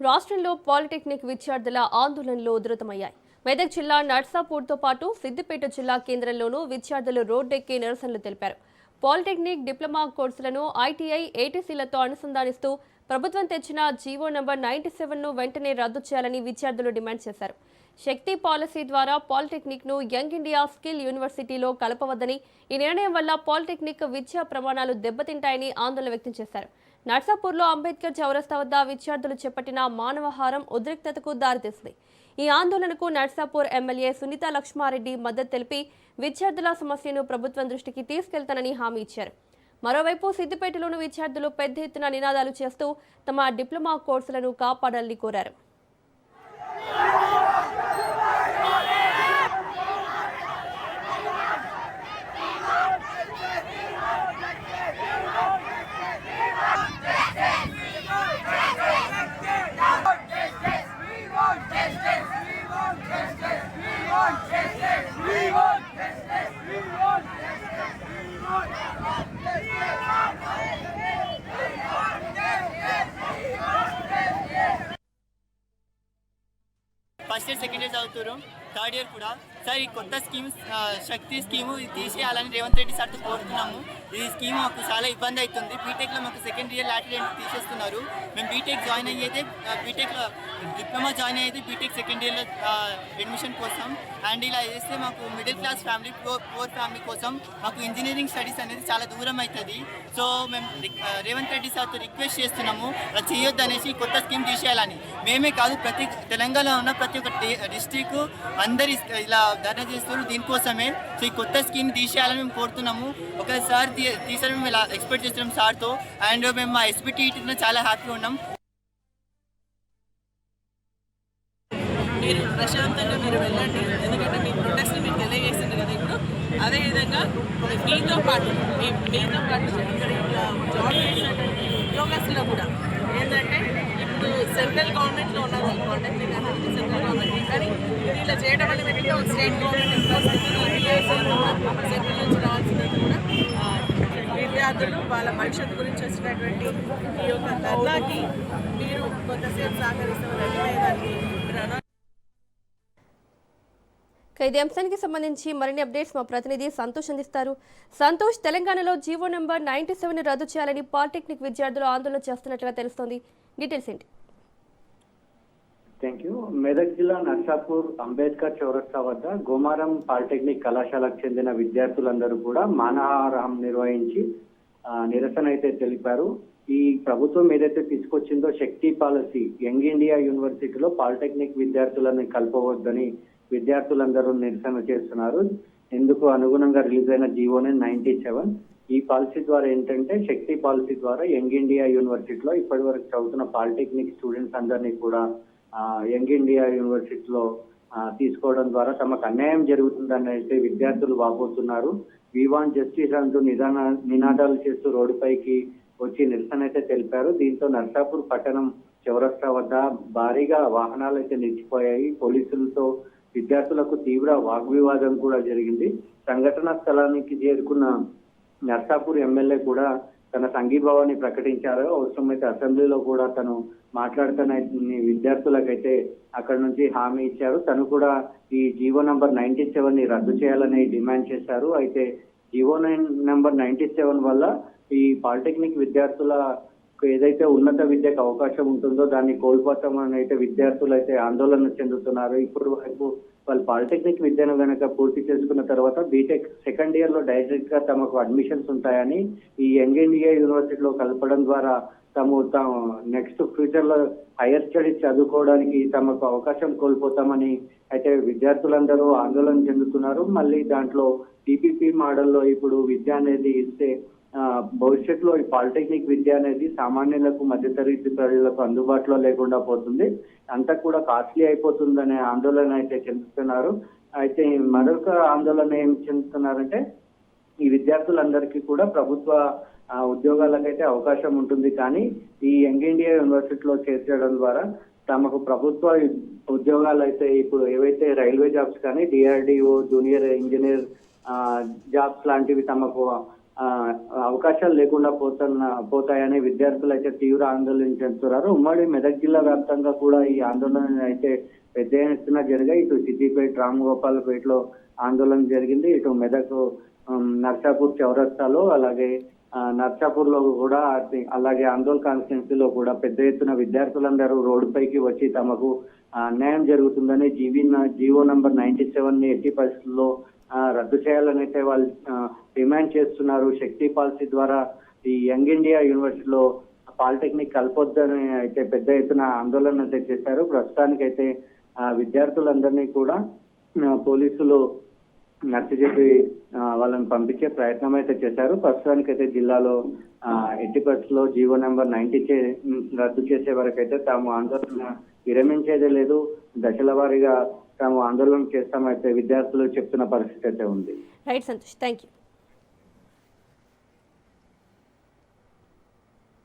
రాష్ట్రంలో పాలిటెక్నిక్ విద్యార్థుల ఆందోళనలు ఉధృతమయ్యాయి. మెదక్ జిల్లా నర్సాపూర్తో పాటు సిద్దిపేట జిల్లా కేంద్రంలోనూ విద్యార్థులు రోడ్డెక్కి నిరసనలు తెలిపారు. పాలిటెక్నిక్ డిప్లొమా కోర్సులను ఐటీఐ, ఏటీసీలతో అనుసంధానిస్తూ ప్రభుత్వం తెచ్చిన జీవో నంబర్ 97ను వెంటనే రద్దు చేయాలని విద్యార్థులు డిమాండ్ చేశారు. శక్తి పాలసీ ద్వారా పాలిటెక్నిక్ను యంగ్ ఇండియా స్కిల్ యూనివర్సిటీలో కలపవద్దని, ఈ నిర్ణయం వల్ల పాలిటెక్నిక్ విద్యా ప్రమాణాలు దెబ్బతింటాయని ఆందోళన వ్యక్తం చేశారు. నర్సాపూర్లో అంబేద్కర్ చౌరస్తా వద్ద విద్యార్థులు చేపట్టిన మానవహారం ఉద్రిక్తతకు దారితీసింది. ఈ ఆందోళనకు నర్సాపూర్ ఎమ్మెల్యే సునీత లక్ష్మారెడ్డి మద్దతు తెలిపి విద్యార్థుల సమస్యను ప్రభుత్వం దృష్టికి తీసుకెళ్తానని హామీ ఇచ్చారు. మరోవైపు సిద్దిపేటలోని విద్యార్థులు పెద్ద ఎత్తున నినాదాలు చేస్తూ తమ డిప్లొమా కోర్సులను కాపాడాలని కోరారు. ఫస్ట్ ఇయర్ సెకండ్ ఇయర్ చదువుతారు, థర్డ్ ఇయర్ కూడా. సార్ ఈ కొత్త స్కీమ్ శక్తి స్కీము తీసేయాలని రేవంత్ రెడ్డి సార్తో కోరుతున్నాము. ఈ స్కీమ్ మాకు చాలా ఇబ్బంది అవుతుంది. బీటెక్లో మాకు సెకండ్ ఇయర్ లాటరీ తీసేస్తున్నారు. మేము బీటెక్ జాయిన్ అయ్యేది బీటెక్లో డిప్లొమా జాయిన్ అయ్యేది బీటెక్ సెకండ్ ఇయర్లో అడ్మిషన్ కోసం. అండ్ ఇలా చేస్తే మాకు middle class family, poor family కోసం మాకు ఇంజనీరింగ్ స్టడీస్ అనేది చాలా దూరం అవుతుంది. సో మేము రేవంత్ రెడ్డి సార్తో రిక్వెస్ట్ చేస్తున్నాము అలా చేయొద్దు అనేసి కొత్త స్కీమ్ తీసేయాలని. మేమే కాదు, ప్రతి తెలంగాణలో ఉన్న ప్రతి ఒక్క డిస్ట్రిక్ట్ అందరు ఇలా ధర్నా చేస్తున్నారు దీనికోసమే. సో ఈ కొత్త స్కీమ్ తీసేయాలని మేము కోరుతున్నాము. ఒకసారి తీసారని మేము ఇలా ఎక్స్పెక్ట్ చేస్తున్నాం సార్తో. అండ్ మేము మా ఎస్బిటీలో చాలా హ్యాపీగా ఉన్నాం. మీరు ప్రశాంతంగా మీరు వెళ్ళండి, ఎందుకంటే మీ ప్రొటెస్ట్ మీరు తెలియజేసింది కదా. ఇప్పుడు అదేవిధంగా మీతో పాటు ఇక్కడ జాబ్ చేసినటువంటి ఉద్యోగస్తులు కూడా ఏంటంటే ఇప్పుడు సెంట్రల్ గవర్నమెంట్లో ఉన్నారు పాలిటెక్నిక్ అనేది సెంట్రల్ గవర్నమెంట్, కానీ ఇలా చేయడం వల్ల ఏంటంటే స్టేట్ గవర్నమెంట్ సెంట్రల్ నుంచి రావాల్సినది కూడా విద్యార్థులు వాళ్ళ భవిష్యత్తు గురించి వచ్చినటువంటి ఈ యొక్క ధర్నాకి మీరు కొంతసేపు సహకరిస్తామని దానికి ఇదే అంశానికి సంబంధించి మరిన్ని అప్డేట్స్ మా ప్రతినిధి సంతోష్ అందిస్తారు. సంతోష్, తెలంగాణలో జీవో నంబర్ 97 రద్దు చేయాలని పాలిటెక్నిక్ విద్యార్థులు ఆందోళన చేస్తున్నట్లుగా తెలుస్తోంది. డీటెయిల్స్ ఏంటి? Thank you. మెదక్ జిల్లా నర్సాపూర్ అంబేద్కర్ చౌరస్తా వద్ద గోమారం పాలిటెక్నిక్ కళాశాలకు చెందిన విద్యార్థులందరూ కూడా మానవహారం నిర్వహించి నిరసన అయితే తెలిపారు. ఈ ప్రభుత్వం ఏదైతే తీసుకొచ్చిందో శక్తి పాలసీ, యంగ్ ఇండియా యూనివర్సిటీలో పాలిటెక్నిక్ విద్యార్థులను కలపవద్దని విద్యార్థులందరూ నిరసన చేస్తున్నారు. ఇందుకు అనుగుణంగా రిలీజ్ అయిన జీవోనే 97. ఈ పాలసీ ద్వారా ఏంటంటే శక్తి పాలసీ ద్వారా యంగ్ ఇండియా యూనివర్సిటీలో ఇప్పటి వరకు చదువుతున్న పాలిటెక్నిక్ స్టూడెంట్స్ అందరినీ కూడా యంగ్ ఇండియా యూనివర్సిటీలో తీసుకోవడం ద్వారా తమకు అన్యాయం జరుగుతుందని అయితే విద్యార్థులు వాపోతున్నారు. వి వాంట్ జస్టిస్ అంటూ నినాదాలు చేస్తూ రోడ్డుపైకి వచ్చి నిరసన అయితే తెలిపారు. దీంతో నర్సాపూర్ పట్టణం చౌరస్తా వద్ద భారీగా వాహనాలు అయితే నిలిచిపోయాయి. పోలీసులతో విద్యార్థులకు తీవ్ర వాగ్వివాదం కూడా జరిగింది. సంఘటనా స్థలానికి చేరుకున్న నర్సాపూర్ ఎమ్మెల్యే కూడా తన సంఘీభావాన్ని ప్రకటించారు. అవసరమైతే అసెంబ్లీలో కూడా తను మాట్లాడుతున్న విద్యార్థులకైతే అక్కడ నుంచి హామీ ఇచ్చారు. తను కూడా ఈ జీవో నంబర్ 97ని రద్దు చేయాలని డిమాండ్ చేశారు. అయితే జీవో నంబర్ 97 వల్ల ఈ పాలిటెక్నిక్ విద్యార్థుల ఏదైతే ఉన్నత విద్యకు అవకాశం ఉంటుందో దాన్ని కోల్పోతామని అయితే విద్యార్థులు అయితే ఆందోళన చెందుతున్నారు. ఇప్పుడు వరకు వాళ్ళు పాలిటెక్నిక్ విద్యను కనుక పూర్తి చేసుకున్న తర్వాత బీటెక్ సెకండ్ ఇయర్ లో డైరెక్ట్ గా తమకు అడ్మిషన్స్ ఉంటాయని ఈ యంగ్ ఇండియా యూనివర్సిటీలో కలపడం ద్వారా తాము నెక్స్ట్ ఫ్యూచర్ లో హైయర్ స్టడీస్ చదువుకోవడానికి తమకు అవకాశం కోల్పోతామని అయితే విద్యార్థులందరూ ఆందోళన చెందుతున్నారు. మళ్ళీ దాంట్లో టీపీపీ మోడల్లో ఇప్పుడు విద్య అనేది ఇస్తే భవిష్యత్తులో ఈ పాలిటెక్నిక్ విద్య అనేది సామాన్యులకు, మధ్యతరగతి ప్రజలకు అందుబాటులో లేకుండా పోతుంది, అంతా కూడా కాస్ట్లీ అయిపోతుందనే ఆందోళన అయితే చెందుతున్నారు. అయితే మరొక ఆందోళన ఏం చెందుతున్నారంటే ఈ విద్యార్థులందరికీ కూడా ప్రభుత్వ ఉద్యోగాలకైతే అవకాశం ఉంటుంది, కానీ ఈ యంగ్ ఇండియా యూనివర్సిటీలో చేర్చడం ద్వారా తమకు ప్రభుత్వ ఉద్యోగాలు అయితే ఇప్పుడు ఏవైతే రైల్వే జాబ్స్ కానీ డిఆర్డిఓ, జూనియర్ ఇంజనీర్ జాబ్స్ లాంటివి తమకు అవకాశాలు లేకుండా పోతాయని విద్యార్థులు అయితే తీవ్ర ఆందోళన చెందుతున్నారు. ఉమ్మడి మెదక్ జిల్లా వ్యాప్తంగా కూడా ఈ ఆందోళన అయితే పెద్ద ఎత్తున జరిగాయి. ఇటు సిద్దిపేట, రామగోపాల్పేటలో ఆందోళన జరిగింది. ఇటు మెదక్ నర్సాపూర్ చౌరస్తాలో, అలాగే నర్సాపూర్ లో కూడా, అలాగే ఆందోళన కాన్స్టిట్యున్సీలో కూడా పెద్ద ఎత్తున విద్యార్థులందరూ రోడ్డుపైకి వచ్చి తమకు అన్యాయం జరుగుతుందని జీవో నంబర్ 97 ని ఎట్టి పరిస్థితుల్లో రద్దు చేయాలని అయితే వాళ్ళు డిమాండ్ చేస్తున్నారు. శక్తి పాలసీ ద్వారా ఈ యంగ్ ఇండియా యూనివర్సిటీలో పాలిటెక్నిక్ కలపొద్దని అయితే పెద్ద ఎత్తున ఆందోళన అయితే చేశారు. ప్రస్తుతానికైతే విద్యార్థులందరినీ కూడా పోలీసులు నచ్చజెప్పి వాళ్ళని పంపించే ప్రయత్నం అయితే చేశారు. ప్రస్తుతానికైతే జిల్లాలో ఎట్టి పరిస్థితుల్లో జీవో నెంబర్ 90 రద్దు చేసే వరకు అయితే తాము ఆందోళన విరమించేదే లేదు, దశల వారీగా తాము ఆందోళన చేస్తామైతే విద్యార్థులు చెప్తున్న పరిస్థితి అయితే ఉంది. Right Santosh, thank you.